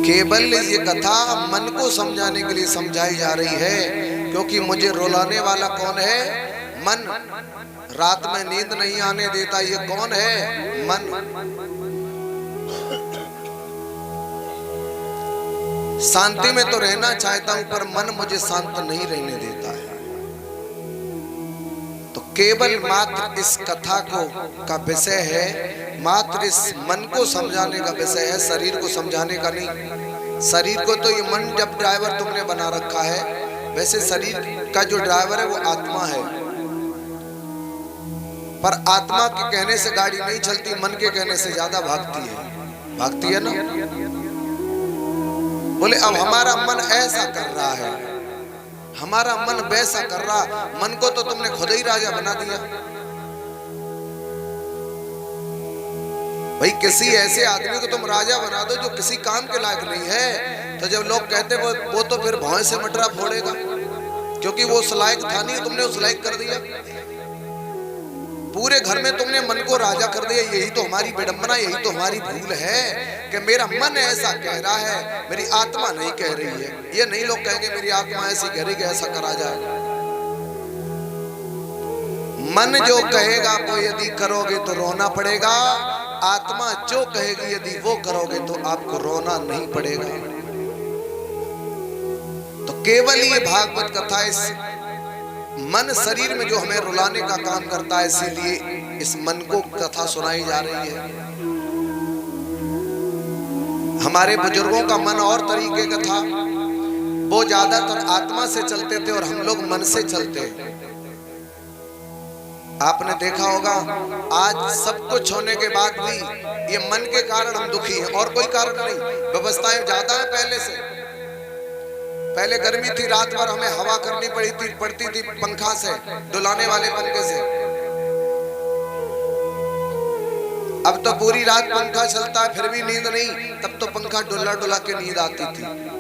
केवल ये कथा मन को समझाने के लिए समझाई जा रही है, क्योंकि मुझे रुलाने वाला कौन है? मन। रात में नींद नहीं आने देता ये कौन है? मन। शांति में तो रहना चाहता हूं, पर मन मुझे शांत नहीं रहने देता है। तो केवल मात्र इस कथा का विषय है, मात्र इस मन को समझाने का विषय है, शरीर को समझाने का नहीं। शरीर को तो ये मन जब ड्राइवर तुमने बना रखा है, वैसे शरीर का जो ड्राइवर है वो आत्मा है। पर आत्मा के कहने से गाड़ी नहीं चलती, मन के कहने से ज्यादा भागती है ना। बोले अब हमारा मन ऐसा कर रहा है, हमारा मन वैसा कर रहा। मन को तो तुमने खुद ही राजा बना दिया। भाई किसी ऐसे आदमी को तुम राजा बना दो जो किसी काम के लायक नहीं है, तो जब लोग कहते वो तो फिर भौं से मटरा फोड़ेगा, क्योंकि वो उस लायक था नहीं, तुमने उस लायक कर दिया। पूरे घर में तुमने मन को राजा कर दिया। यही तो हमारी विडंबना, यही तो हमारी भूल है कि मेरा मन ऐसा कह रहा है, मेरी आत्मा नहीं कह रही है। ये नहीं लोग कहेंगे मेरी आत्मा ऐसी कह रही है, ऐसा करा जाए। मन जो कहेगा वो यदि करोगे तो रोना पड़ेगा, आत्मा जो कहेगी यदि वो करोगे तो आपको रोना नहीं पड़ेगा। तो केवल ये भागवत कथा इस मन शरीर में जो हमें रुलाने का काम करता है, इसीलिए इस मन को कथा सुनाई जा रही है। हमारे बुजुर्गों का मन और तरीके का था, वो ज्यादातर आत्मा से चलते थे और हम लोग मन से चलते हैं। आपने देखा होगा आज सब कुछ होने के बाद भी ये मन के कारण हम दुखी हैं, और कोई कारण नहीं। व्यवस्थाएं ज्यादा है पहले से। पहले गर्मी थी, रात भर हमें हवा करनी पड़ती थी पंखा से, डुलाने वाले पंखे से। अब तो पूरी रात पंखा चलता है फिर भी नींद नहीं, तब तो पंखा डुला डुला के नींद आती थी।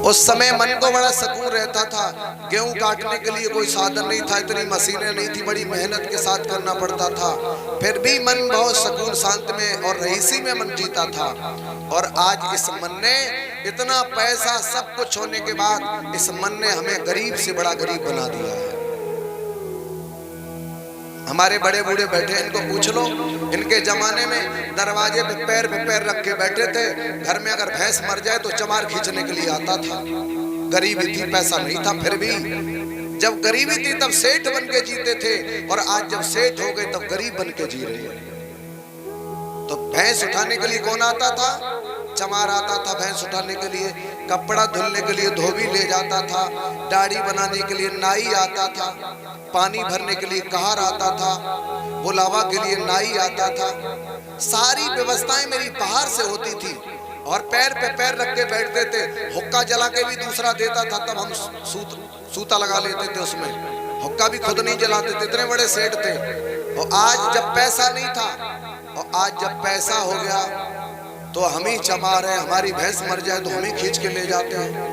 उस समय मन को बड़ा सुकून रहता था। गेहूं काटने के लिए कोई साधन नहीं था, इतनी मशीनें नहीं थी, बड़ी मेहनत के साथ करना पड़ता था, फिर भी मन बहुत सुकून शांत में और रईसी में मन जीता था। और आज इस मन ने इतना पैसा सब कुछ होने के बाद इस मन ने हमें गरीब से बड़ा गरीब बना दिया है। हमारे बड़े बूढ़े बैठे, इनको पूछ लो, इनके जमाने में दरवाजे पे पैर रख के बैठे थे। घर में अगर भैंस मर जाए तो चमार खींचने के लिए आता था। गरीबी थी, पैसा नहीं था, फिर भी जब गरीबी थी तब सेठ बन के जीते थे, और आज जब सेठ हो गए तब गरीब बन के जी रहे हैं। तो भैंस उठाने के लिए कौन आता था? चमार आता था भैंस उठाने के लिए। कपड़ा धुलने के लिए धोबी ले जाता था। दाढ़ी बनाने के लिए नाई आता था। पानी भरने के लिए कहार आता था। बुलावा के लिए नाई आता था। सारी व्यवस्थाएं मेरी बाहर से होती थी, और पैर पे पैर रख के बैठते थे। हुक्का जला के भी दूसरा देता था, तब हम सूता लगा लेते थे उसमें। हुक्का भी खुद नहीं जलाते थे, इतने बड़े सेठ थे। और आज जब पैसा नहीं था, और आज जब पैसा हो गया तो हम ही चमार हैं। हमारी भैंस मर जाए तो हम ही खींच के ले जाते हैं।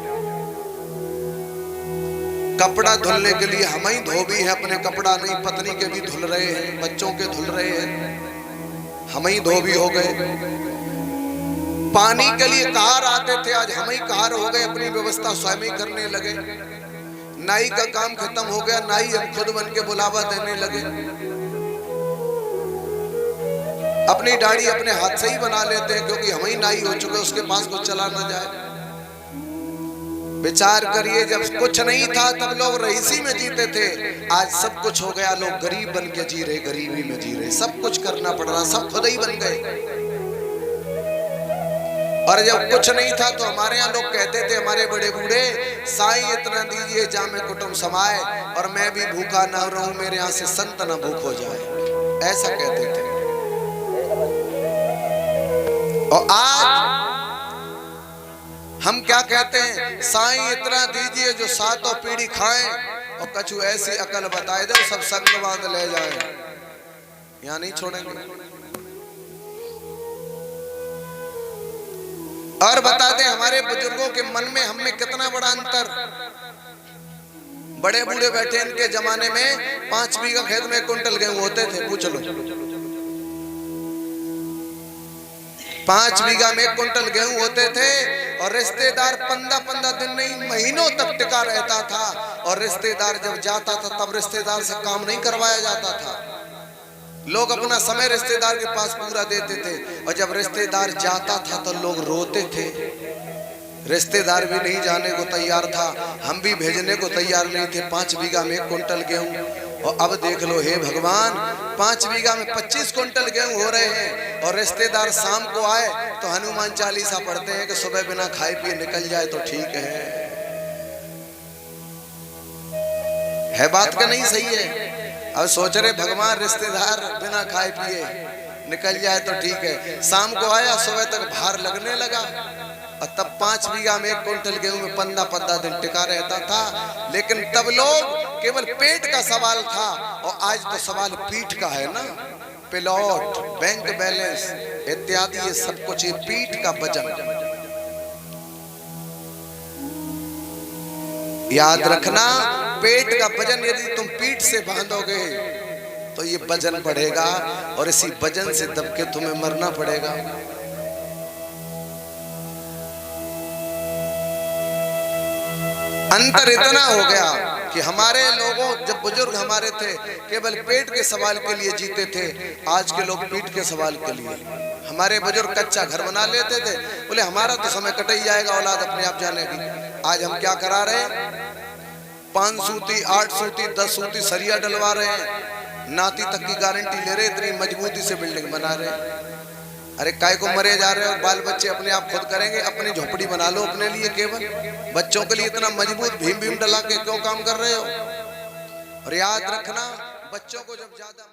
कपड़ा धुलने के लिए हम ही धोबी हैं, अपने कपड़ा नहीं पत्नी के भी धुल रहे हैं, बच्चों के धुल रहे हैं, हम ही धोबी हो गए। पानी के लिए कहार आते थे, आज हम ही कहार हो गए, अपनी व्यवस्था स्वयं ही करने लगे। नाई का काम खत्म हो गया, नाई हम खुद बन के बुलावा देने लगे। अपनी दाढ़ी अपने हाथ से ही बना लेते हैं, क्योंकि हम ही नाई हो चुके, उसके पास कुछ चला ना जाए। विचार करिए, जब कुछ नहीं था तब लोग रईसी में जीते थे, आज सब कुछ हो गया, लोग गरीब बन के जी रहे, गरीबी में जी रहे, सब कुछ करना पड़ रहा, सब खुद ही बन गए। और जब कुछ नहीं था तो हमारे यहाँ लोग कहते थे, हमारे बड़े बूढ़े, साईं इतना दीजिए जामे कुटुंब समाए, और मैं भी भूखा ना रहूं, मेरे यहाँ से संत न भूख हो जाए, ऐसा कहते थे। और आज हम क्या कहते हैं, साईं इतना दीजिए जो सातों पीढ़ी खाएं, और कछु ऐसी अकल बताए दो सब संग बांध ले जाए, यहाँ नहीं छोड़ेंगे। और बता दें, हमारे बुजुर्गों के मन में हम में कितना बड़ा अंतर। बड़े बूढ़े बैठे, इनके जमाने में 5 बीघा खेत में 1 कुंटल गेहूं होते थे, पूछ लो। 5 बीघा में 1 कुंटल गेहूं होते थे और रिश्तेदार 15 दिन नहीं महीनों तक टिका रहता था। और रिश्तेदार जब जाता था तब रिश्तेदार से काम नहीं करवाया जाता था। लोग अपना समय रिश्तेदार के पास पूरा देते थे और जब रिश्तेदार जाता था तो लोग रोते थे। रिश्तेदार भी नहीं जाने को तैयार था, हम भी भेजने को तैयार नहीं थे। 5 बीघा में 1 कुंटल गेहूं और अब देख लो हे भगवान, 5 बीघा में 25 कुंटल गेहूं हो रहे हैं और रिश्तेदार शाम को आए तो हनुमान चालीसा पढ़ते हैं कि सुबह बिना खाए पिए निकल जाए तो ठीक है बात का नहीं सही है। अब सोच रहे भगवान रिश्तेदार बिना खाए पिए निकल जाए तो ठीक है। शाम को आया, सुबह तक भार लगने लगा और तब 5 बीघा में 1 कुंटल गेहूं में 15 दिन टिका रहता था। लेकिन तब लोग केवल पेट का सवाल था और आज तो सवाल पीठ का है ना। प्लॉट, बैंक बैलेंस इत्यादि ये सब कुछ ये पीठ का वजन। याद रखना, पेट का वजन यदि तुम पीठ से बांधोगे तो ये वजन बढ़ेगा और इसी वजन से दब के तुम्हें मरना पड़ेगा। अंतर इतना हो गया कि हमारे लोगों, जब बुजुर्ग हमारे थे, केवल पेट के सवाल के लिए जीते थे। आज के लोग पीठ के सवाल के लिए। हमारे बुजुर्ग कच्चा घर बना लेते थे, बोले हमारा तो समय कट ही जाएगा, औलाद अपने आप जानेगी। आज हम क्या करा रहे हैं? 5 सूती, 8 सूती, 10 सूती सरिया डलवा रहे हैं, नाती तक की गारंटी ले रहे, इतनी मजबूती से बिल्डिंग बना रहे हैं। अरे काय को मरे जा रहे हो? बाल बच्चे अपने आप खुद करेंगे, अपनी झोपड़ी बना लो अपने लिए। केवल बच्चों के लिए इतना मजबूत भीम भीम डला के क्यों काम कर रहे हो? और याद रखना, बच्चों को जब ज्यादा